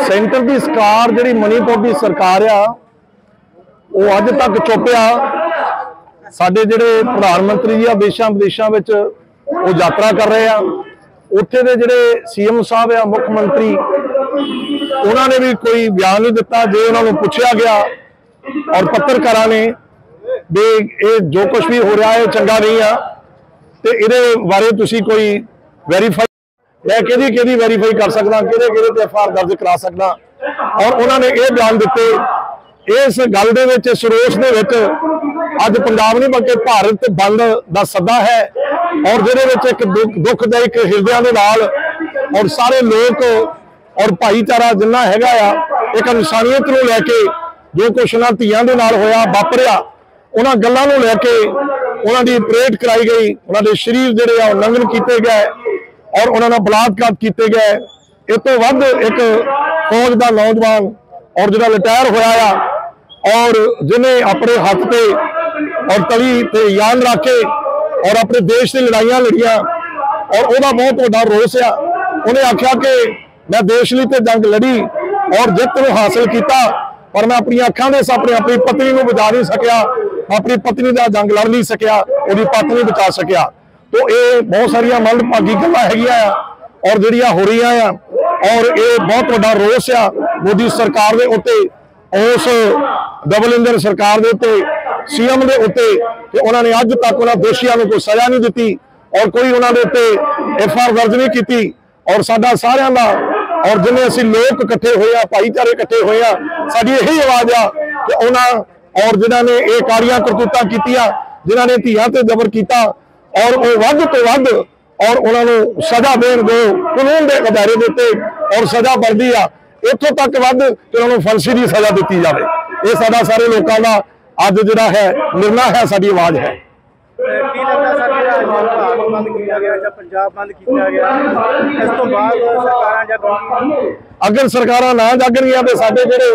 Centre की सरकार जी मणिपुर की सरकार आ वो अज तक चुप आ। साडे जिहड़े प्रधानमंत्री जी देशों विदेशों में वो यात्रा कर रहे हैं, उत्थे दे जिहड़े सीएम साहब आ मुख्यमंत्री उन्होंने भी कोई बयान नहीं दिता। जो उन्होंने पूछा गया और पत्रकारों ने भी ये जो कुछ भी हो रहा है चंगा नहीं आ, तो ये बारे तुसी कोई वेरीफाई मैं कि वेरीफाई कर सकदा, कि एफआईआर दर्ज करा सकदा। और उन्होंने ये बयान दिते इस गल दे विच इस रोष दे विच अज पंजाब नहीं बल्कि भारत बंद दा सदा है, और जिहदे विच एक दुखदायक हिरदियां दे नाल और सारे लोग और भाईचारा जिन्ना हैगा आ एक इंसानियत नूं लैके जो कुछ उन्हां धीआं दे नाल होया वापरिया उन्हां गल्लां नूं लैके उन्हां दी परेड कराई गई, उन्हां दे शरीर जिहड़े आ नंगन कीते गए और उन्होंने बलात्कार किए गए। इस तो वध एक फौज का नौजवान और जो रिटायर होया और जिन्हें अपने हाथ पे और तली पे यान रखे और अपने देश की लड़ाइयां लड़िया और वह बहुत बड़ा रोस आ। उन्हें आख्या कि मैं देश लिए तो जंग लड़ी और जित को हासिल किया, पर मैं अपनी अखां दे सामने अपनी पत्नी को बचा नहीं सकिया, अपनी पत्नी का जंग लड़ नहीं सकिया, वो पत्नी बचा सकिया। तो ये बहुत सारिया मंदभागी गल्लां हैगियां और जिहड़ियां हो रही आ और ये बहुत बड़ा रोस आ मोदी सरकार के उत्ते, उस डबल इंजन सरकार के उत्ते, सीएम के उत्ते कि उन्होंने अज तक उन्होंने दोषियों को कोई सजा नहीं दी और कोई उन्होंने उत्ते एफआईआर दर्ज नहीं की। और साडा सारियां दा और जिन्हें असीं लोग इकट्ठे होए भाईचारे इकट्ठे होए साडी यही आवाज़ आ कि उन्होंने और जिन्होंने ये कारियां करतूतां कीतियां, जिन्होंने धीआं ते जबर किया और वो वध तो वध और उन्होंने सजा देन दो कानून के अदारे के उत्ते और सजा बनती आ, इत्थों तक वध कि उन्होंने फांसी की सजा दी जाए। ये साडा सारे लोगों का अज जिहड़ा है निर्णय है, साडी आवाज़ है। अगर सरकारां ना जागणगियां तो साडे जिहड़े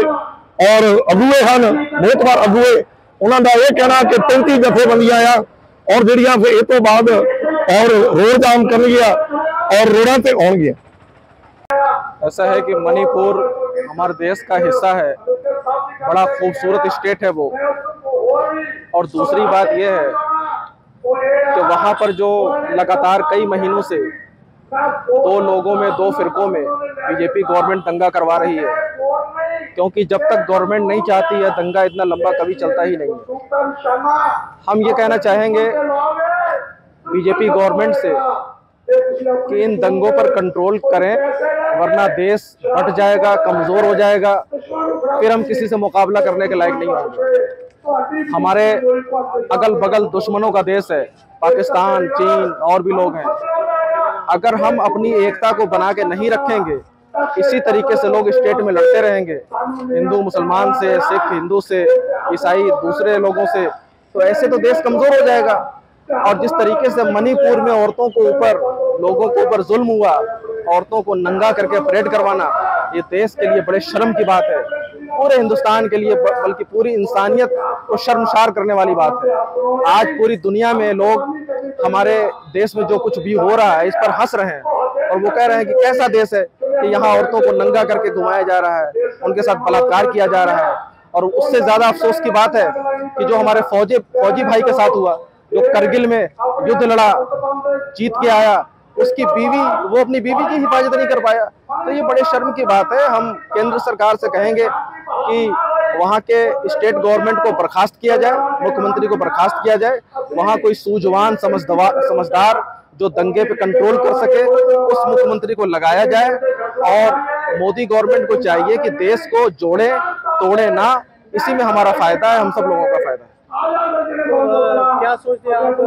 और अगुए हैं मोहतबार अगुए उन्हों का यह कहना कि 35 जथेबंदियां आ और जिहड़ियां फिर इस तो बाद और रोड जाम करनगियां और रोडां ते आउणगियां। ऐसा है कि मणिपुर हमारे देश का हिस्सा है, बड़ा खूबसूरत स्टेट है वो। और दूसरी बात यह है कि वहाँ पर जो लगातार कई महीनों से दो लोगों में दो फिरकों में बीजेपी गवर्नमेंट दंगा करवा रही है, क्योंकि जब तक गवर्नमेंट नहीं चाहती है दंगा इतना लंबा कभी चलता ही नहीं है। हम ये कहना चाहेंगे बीजेपी गवर्नमेंट से कि इन दंगों पर कंट्रोल करें, वरना देश हट जाएगा, कमज़ोर हो जाएगा, फिर हम किसी से मुकाबला करने के लायक नहीं होंगे। हमारे अगल बगल दुश्मनों का देश है, पाकिस्तान, चीन और भी लोग हैं। अगर हम अपनी एकता को बना के नहीं रखेंगे, इसी तरीके से लोग स्टेट में लड़ते रहेंगे, हिंदू मुसलमान से, सिख हिंदू से, ईसाई दूसरे लोगों से, तो ऐसे तो देश कमज़ोर हो जाएगा। और जिस तरीके से मणिपुर में औरतों को ऊपर, लोगों के ऊपर जुल्म हुआ, औरतों को नंगा करके परेड करवाना, ये देश के लिए बड़े शर्म की बात है, पूरे हिंदुस्तान के लिए बल्कि पूरी इंसानियत को शर्मसार करने वाली बात है। आज पूरी दुनिया में लोग हमारे देश में जो कुछ भी हो रहा है इस पर हंस रहे हैं और वो कह रहे हैं कि कैसा देश है कि यहाँ औरतों को नंगा करके घुमाया जा रहा है, उनके साथ बलात्कार किया जा रहा है। और उससे ज़्यादा अफसोस की बात है कि जो हमारे फौजी भाई के साथ हुआ, जो करगिल में युद्ध लड़ा, जीत के आया, उसकी बीवी, वो अपनी बीवी की हिफाजत नहीं कर पाया। तो ये बड़े शर्म की बात है। हम केंद्र सरकार से कहेंगे कि वहाँ के स्टेट गवर्नमेंट को बर्खास्त किया जाए, मुख्यमंत्री को बर्खास्त किया जाए, वहाँ कोई सूझवान समझदार जो दंगे पे कंट्रोल कर सके उस मुख्यमंत्री को लगाया जाए। और मोदी गवर्नमेंट को चाहिए कि देश को जोड़े तोड़े ना, इसी में हमारा फायदा है, हम सब लोगों का फायदा है। क्या सोचते हैं आप?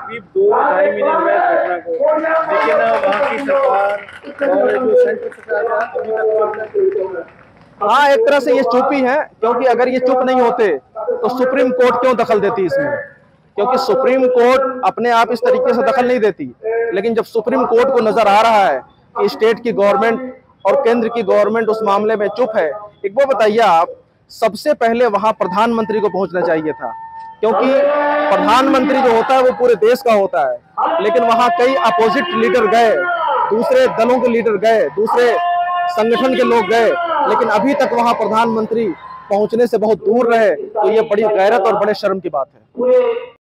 करीब 2-2.5 महीने हुए घटना को, लेकिन वहाँ की सरकार और जो सेंट्रल सरकार अभी तक हाँ, एक तरह से ये चुप ही है, क्योंकि अगर ये चुप नहीं होते तो सुप्रीम कोर्ट क्यों दखल देती इसमें? क्योंकि सुप्रीम कोर्ट अपने आप इस तरीके से दखल नहीं देती। लेकिन जब सुप्रीम कोर्ट को नजर आ रहा है कि स्टेट की गवर्नमेंट और केंद्र की गवर्नमेंट उस मामले में चुप है, एक वो बताइए आप, सबसे पहले वहां प्रधानमंत्री को पहुंचना चाहिए था, क्योंकि प्रधानमंत्री जो होता है वो पूरे देश का होता है। लेकिन वहां कई अपोजिट लीडर गए दूसरे दलों के लीडर गए, दूसरे संगठन के लोग गए, लेकिन अभी तक वहां प्रधानमंत्री पहुंचने से बहुत दूर रहे, तो ये बड़ी गैरत और बड़े शर्म की बात है।